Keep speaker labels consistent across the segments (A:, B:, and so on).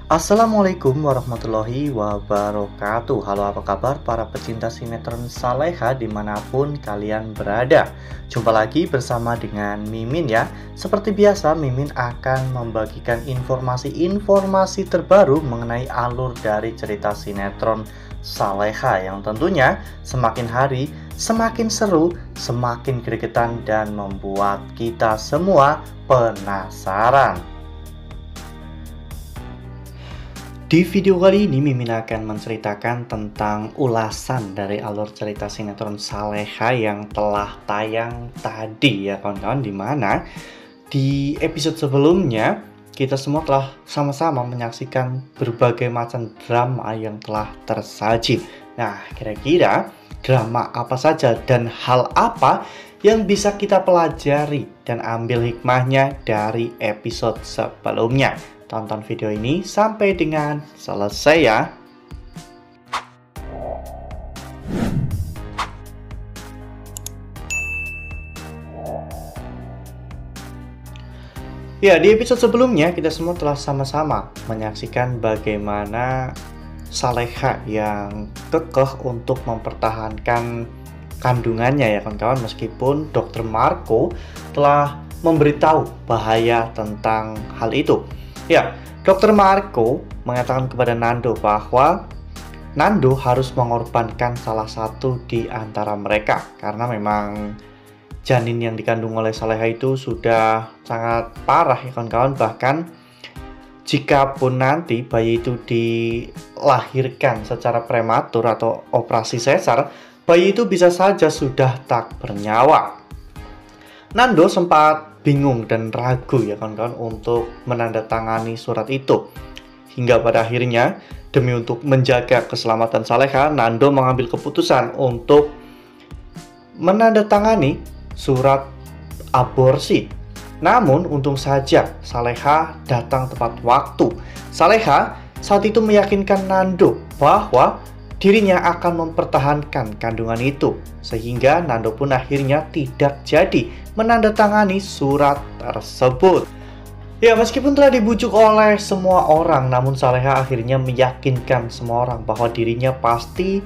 A: Assalamualaikum warahmatullahi wabarakatuh. Halo, apa kabar para pecinta sinetron Saleha dimanapun kalian berada. Jumpa lagi bersama dengan Mimin ya. Seperti biasa, Mimin akan membagikan informasi-informasi terbaru mengenai alur dari cerita sinetron Saleha yang tentunya semakin hari semakin seru, semakin gregetan, dan membuat kita semua penasaran. Di video kali ini Mimin akan menceritakan tentang ulasan dari alur cerita sinetron Saleha yang telah tayang tadi ya kawan-kawan, dimana di episode sebelumnya kita semua telah sama-sama menyaksikan berbagai macam drama yang telah tersaji. Nah, kira-kira drama apa saja dan hal apa yang bisa kita pelajari dan ambil hikmahnya dari episode sebelumnya? Tonton video ini sampai dengan selesai ya. Ya, di episode sebelumnya kita semua telah sama-sama menyaksikan bagaimana Saleha yang kekeh untuk mempertahankan kandungannya ya kawan-kawan, meskipun Dr. Marco telah memberitahu bahaya tentang hal itu. Ya, Dr. Marco mengatakan kepada Nando bahwa Nando harus mengorbankan salah satu di antara mereka karena memang janin yang dikandung oleh Saleha itu sudah sangat parah ya kawan-kawan. Bahkan jika pun nanti bayi itu dilahirkan secara prematur atau operasi sesar, bayi itu bisa saja sudah tak bernyawa. Nando sempat bingung dan ragu ya kawan-kawan untuk menandatangani surat itu. Hingga pada akhirnya, demi untuk menjaga keselamatan Saleha, Nando mengambil keputusan untuk menandatangani surat aborsi. Namun untung saja Saleha datang tepat waktu. Saleha saat itu meyakinkan Nando bahwa dirinya akan mempertahankan kandungan itu, sehingga Nando pun akhirnya tidak jadi menandatangani surat tersebut. Ya, meskipun telah dibujuk oleh semua orang, namun Saleha akhirnya meyakinkan semua orang bahwa dirinya pasti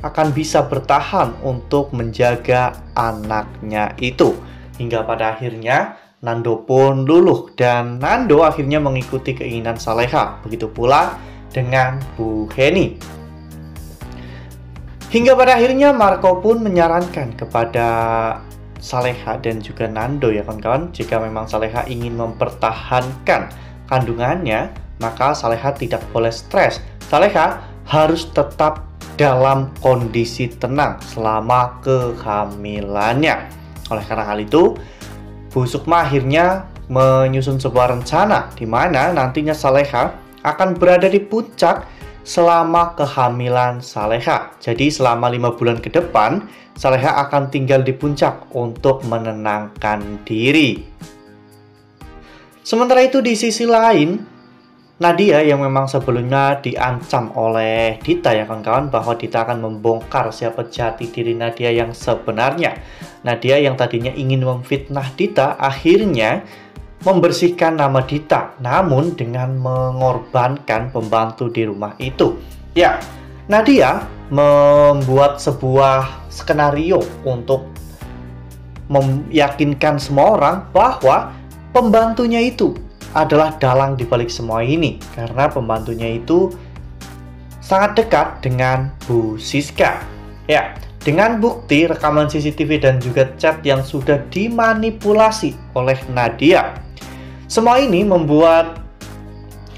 A: akan bisa bertahan untuk menjaga anaknya itu. Hingga pada akhirnya Nando pun luluh dan Nando akhirnya mengikuti keinginan Saleha. Begitu pula dengan Bu Heni. Hingga pada akhirnya Marco pun menyarankan kepada Saleha dan juga Nando ya kawan-kawan, jika memang Saleha ingin mempertahankan kandungannya, maka Saleha tidak boleh stres. Saleha harus tetap dalam kondisi tenang selama kehamilannya. Oleh karena hal itu, Bu Sukma akhirnya menyusun sebuah rencana di mana nantinya Saleha akan berada di puncak selama kehamilan Saleha. Jadi selama 5 bulan ke depan, Saleha akan tinggal di puncak untuk menenangkan diri. Sementara itu di sisi lain, Nadia yang memang sebelumnya diancam oleh Dita ya kawan-kawan, bahwa Dita akan membongkar siapa jati diri Nadia yang sebenarnya. Nadia yang tadinya ingin memfitnah Dita akhirnya membersihkan nama Dita, namun dengan mengorbankan pembantu di rumah itu. Ya, Nadia membuat sebuah skenario untuk meyakinkan semua orang bahwa pembantunya itu adalah dalang dibalik semua ini, karena pembantunya itu sangat dekat dengan Bu Siska. Ya, dengan bukti rekaman CCTV dan juga chat yang sudah dimanipulasi oleh Nadia. Semua ini membuat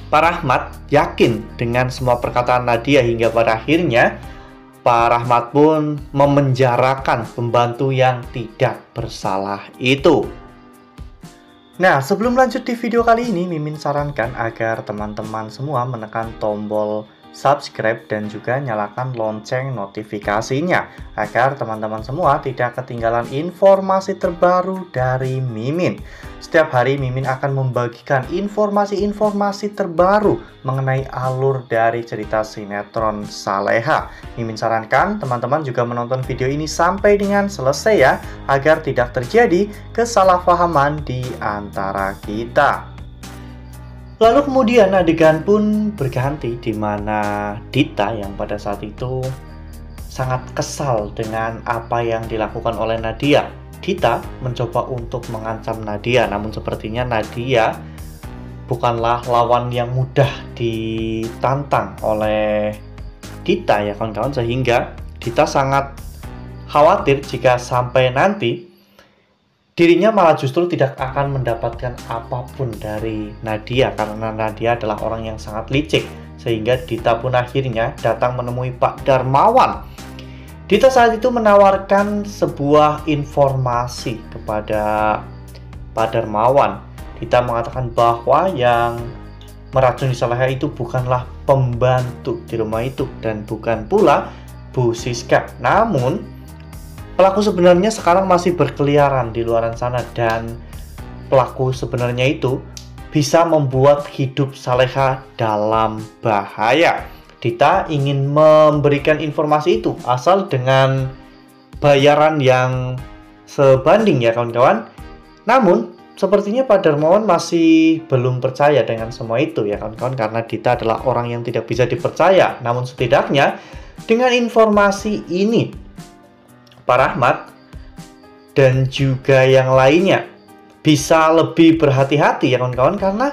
A: Pak Rahmat yakin dengan semua perkataan Nadia, hingga pada akhirnya Pak Rahmat pun memenjarakan pembantu yang tidak bersalah itu. Nah, sebelum lanjut di video kali ini, Mimin sarankan agar teman-teman semua menekan tombol subscribe dan juga nyalakan lonceng notifikasinya agar teman-teman semua tidak ketinggalan informasi terbaru dari Mimin. Setiap hari Mimin akan membagikan informasi-informasi terbaru mengenai alur dari cerita sinetron Saleha. Mimin sarankan teman-teman juga menonton video ini sampai dengan selesai ya, agar tidak terjadi kesalahpahaman di antara kita. Lalu kemudian adegan pun berganti di mana Dita yang pada saat itu sangat kesal dengan apa yang dilakukan oleh Nadia. Dita mencoba untuk mengancam Nadia, namun sepertinya Nadia bukanlah lawan yang mudah ditantang oleh Dita ya kawan-kawan, sehingga Dita sangat khawatir jika sampai nanti dirinya malah justru tidak akan mendapatkan apapun dari Nadia, karena Nadia adalah orang yang sangat licik. Sehingga Dita pun akhirnya datang menemui Pak Darmawan. Dita saat itu menawarkan sebuah informasi kepada Pak Darmawan. Dita mengatakan bahwa yang meracuni Saleha itu bukanlah pembantu di rumah itu dan bukan pula Bu Siska. Namun pelaku sebenarnya sekarang masih berkeliaran di luar sana, dan pelaku sebenarnya itu bisa membuat hidup Saleha dalam bahaya. Dita ingin memberikan informasi itu asal dengan bayaran yang sebanding ya kawan-kawan. Namun sepertinya Pak Darmawan masih belum percaya dengan semua itu ya kawan-kawan, karena Dita adalah orang yang tidak bisa dipercaya. Namun setidaknya dengan informasi ini Pak Rahmat dan juga yang lainnya bisa lebih berhati-hati ya kawan-kawan, karena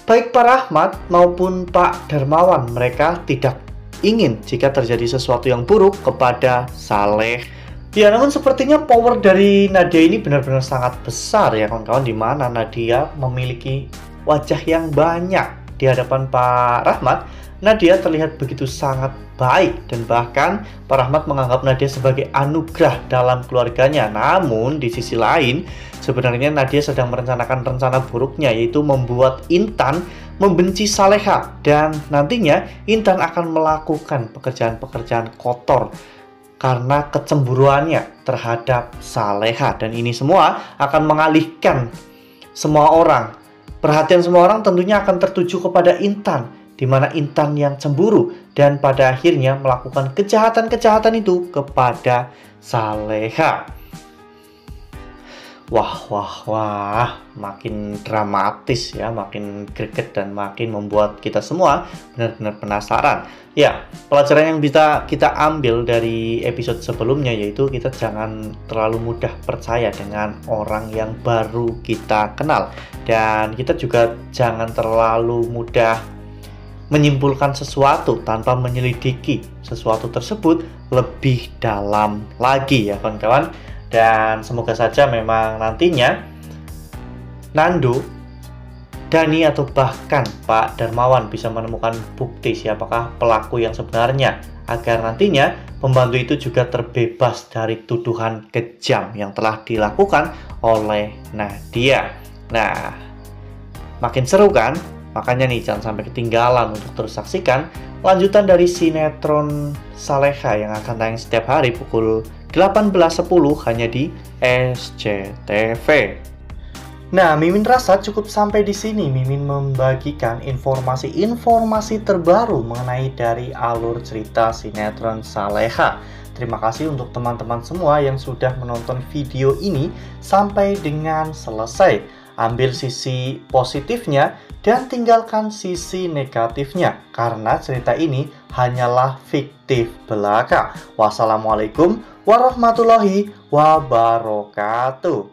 A: baik Pak Rahmat maupun Pak Darmawan mereka tidak ingin jika terjadi sesuatu yang buruk kepada Saleh. Ya, namun sepertinya power dari Nadia ini benar-benar sangat besar ya kawan-kawan, di mana Nadia memiliki wajah yang banyak. Di hadapan Pak Rahmat, Nadia terlihat begitu sangat baik, dan bahkan Pak Rahmat menganggap Nadia sebagai anugerah dalam keluarganya. Namun di sisi lain, sebenarnya Nadia sedang merencanakan rencana buruknya, yaitu membuat Intan membenci Saleha, dan nantinya Intan akan melakukan pekerjaan-pekerjaan kotor karena kecemburuannya terhadap Saleha. Dan ini semua akan mengalihkan semua orang. Perhatian semua orang tentunya akan tertuju kepada Intan, di mana Intan yang cemburu dan pada akhirnya melakukan kejahatan-kejahatan itu kepada Saleha. Wah, makin dramatis ya, makin greget dan makin membuat kita semua benar-benar penasaran. Ya, pelajaran yang bisa kita ambil dari episode sebelumnya yaitu kita jangan terlalu mudah percaya dengan orang yang baru kita kenal, dan kita juga jangan terlalu mudah menyimpulkan sesuatu tanpa menyelidiki sesuatu tersebut lebih dalam lagi ya kawan-kawan. Dan semoga saja memang nantinya Nando, Dani atau bahkan Pak Darmawan bisa menemukan bukti siapakah pelaku yang sebenarnya, agar nantinya pembantu itu juga terbebas dari tuduhan kejam yang telah dilakukan oleh Nadia. Nah, makin seru kan? Makanya nih jangan sampai ketinggalan untuk terus saksikan lanjutan dari sinetron Saleha yang akan tayang setiap hari pukul 18.10 hanya di SCTV. Nah, Mimin rasa cukup sampai di sini. Mimin membagikan informasi-informasi terbaru mengenai dari alur cerita sinetron Saleha. Terima kasih untuk teman-teman semua yang sudah menonton video ini sampai dengan selesai. Ambil sisi positifnya dan tinggalkan sisi negatifnya, karena cerita ini hanyalah fiktif belaka. Wassalamualaikum warahmatullahi wabarakatuh.